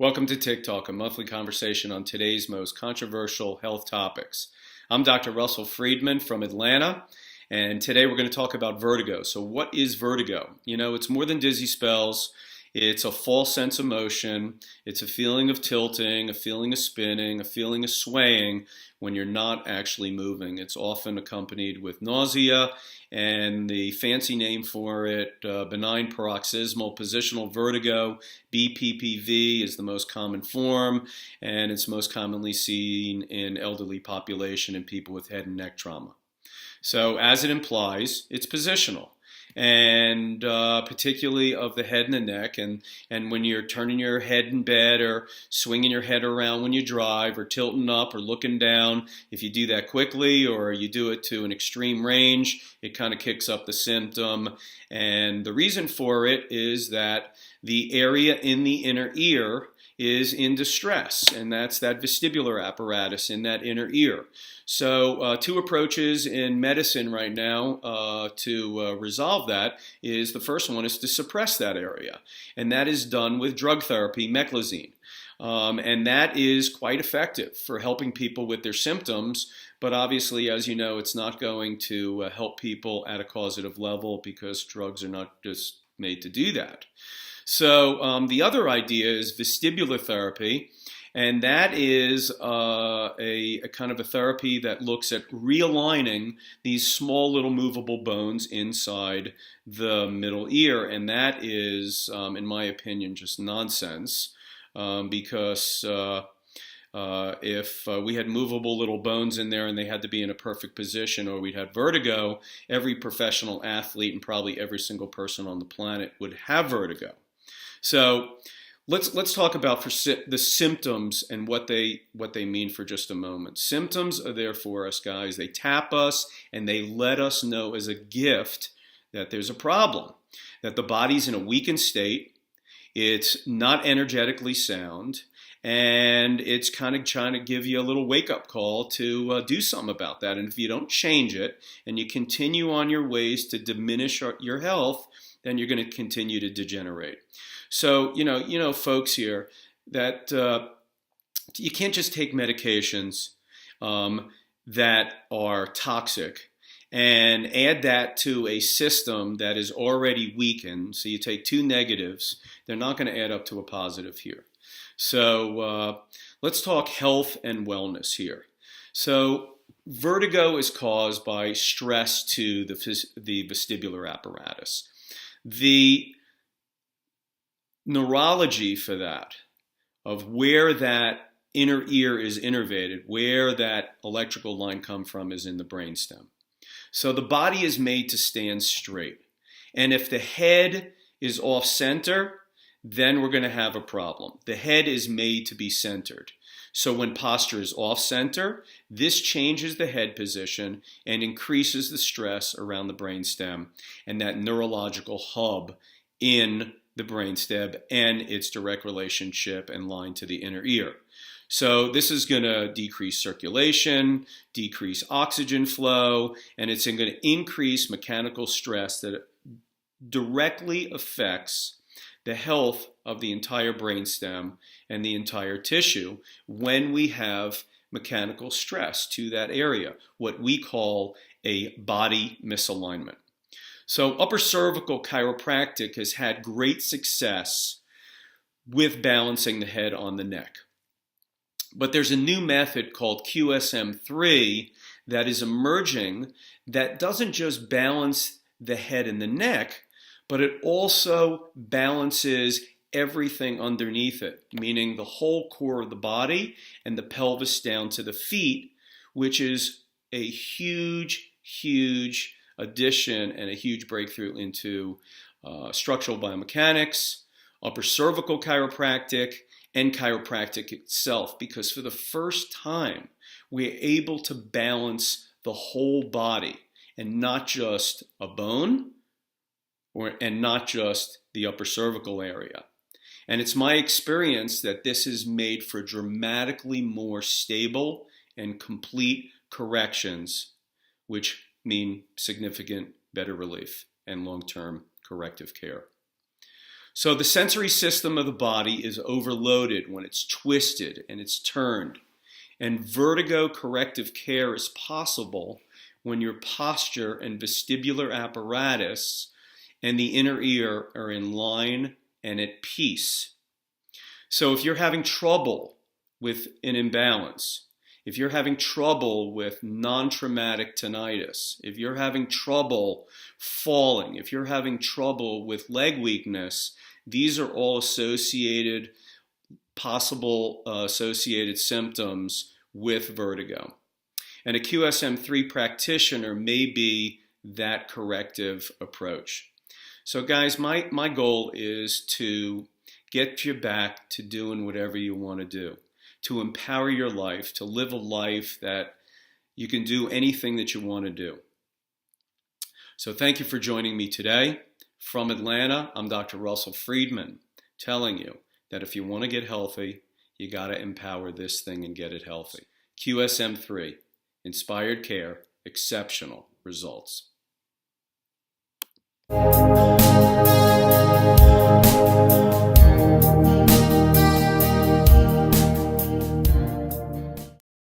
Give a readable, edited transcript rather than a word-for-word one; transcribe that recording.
Welcome to TikTok, a monthly conversation on today's most controversial health topics. I'm Dr. Russell Friedman from Atlanta, and today we're going to talk about vertigo. So what is vertigo? It's more than dizzy spells. It's a false sense of motion. It's a feeling of tilting, a feeling of spinning, a feeling of swaying when you're not actually moving. It's often accompanied with nausea, and the fancy name for it, benign paroxysmal positional vertigo, BPPV, is the most common form, and it's most commonly seen in elderly population and people with head and neck trauma. So as it implies, it's positional, and particularly of the head and the neck. And when you're turning your head in bed or swinging your head around when you drive or tilting up or looking down, if you do that quickly or you do it to an extreme range, it kind of kicks up the symptom. And the reason for it is that the area in the inner ear is in distress, and that's that vestibular apparatus in that inner ear. So two approaches in medicine right now to resolve that is, the first one is to suppress that area, and that is done with drug therapy, meclizine. And that is quite effective for helping people with their symptoms, but obviously, as you know, it's not going to help people at a causative level because drugs are not just made to do that. So the other idea is vestibular therapy, and that is a kind of a therapy that looks at realigning these small little movable bones inside the middle ear, and that is, in my opinion, just nonsense, because if we had movable little bones in there and they had to be in a perfect position, or we'd had vertigo, every professional athlete and probably every single person on the planet would have vertigo. So let's talk about the symptoms and what they mean for just a moment. Symptoms are there for us, guys. They tap us and they let us know as a gift that there's a problem, that the body's in a weakened state, it's not energetically sound, and it's kind of trying to give you a little wake-up call to do something about that. And if you don't change it and you continue on your ways to diminish your health, then you're going to continue to degenerate. So, folks here, that you can't just take medications that are toxic and add that to a system that is already weakened. So you take two negatives, they're not going to add up to a positive here. So let's talk health and wellness here. So vertigo is caused by stress to the vestibular apparatus. The neurology for that, of where that inner ear is innervated, where that electrical line comes from, is in the brainstem. So the body is made to stand straight. And if the head is off center, then we're going to have a problem. The head is made to be centered. So when posture is off center, this changes the head position and increases the stress around the brainstem and that neurological hub in the brainstem and its direct relationship and line to the inner ear. So this is going to decrease circulation, decrease oxygen flow, and it's going to increase mechanical stress that directly affects the health of the entire brainstem and the entire tissue when we have mechanical stress to that area, what we call a body misalignment. So upper cervical chiropractic has had great success with balancing the head on the neck. But there's a new method called QSM3 that is emerging that doesn't just balance the head and the neck, but it also balances everything underneath it, meaning the whole core of the body and the pelvis down to the feet, which is a huge, huge addition and a huge breakthrough into structural biomechanics, upper cervical chiropractic, and chiropractic itself, because for the first time, we're able to balance the whole body and not just a bone and not just the upper cervical area. And it's my experience that this is made for dramatically more stable and complete corrections, which mean significant better relief and long-term corrective care. So the sensory system of the body is overloaded when it's twisted and it's turned. And vertigo corrective care is possible when your posture and vestibular apparatus and the inner ear are in line and at peace. So if you're having trouble with an imbalance, if you're having trouble with non-traumatic tinnitus, if you're having trouble falling, if you're having trouble with leg weakness, these are all possible associated symptoms with vertigo. And a QSM3 practitioner may be that corrective approach. So guys, my goal is to get you back to doing whatever you want to do, to empower your life, to live a life that you can do anything that you want to do. So thank you for joining me today. From Atlanta, I'm Dr. Russell Friedman, telling you that if you want to get healthy, you got to empower this thing and get it healthy. QSM3, inspired care, exceptional results.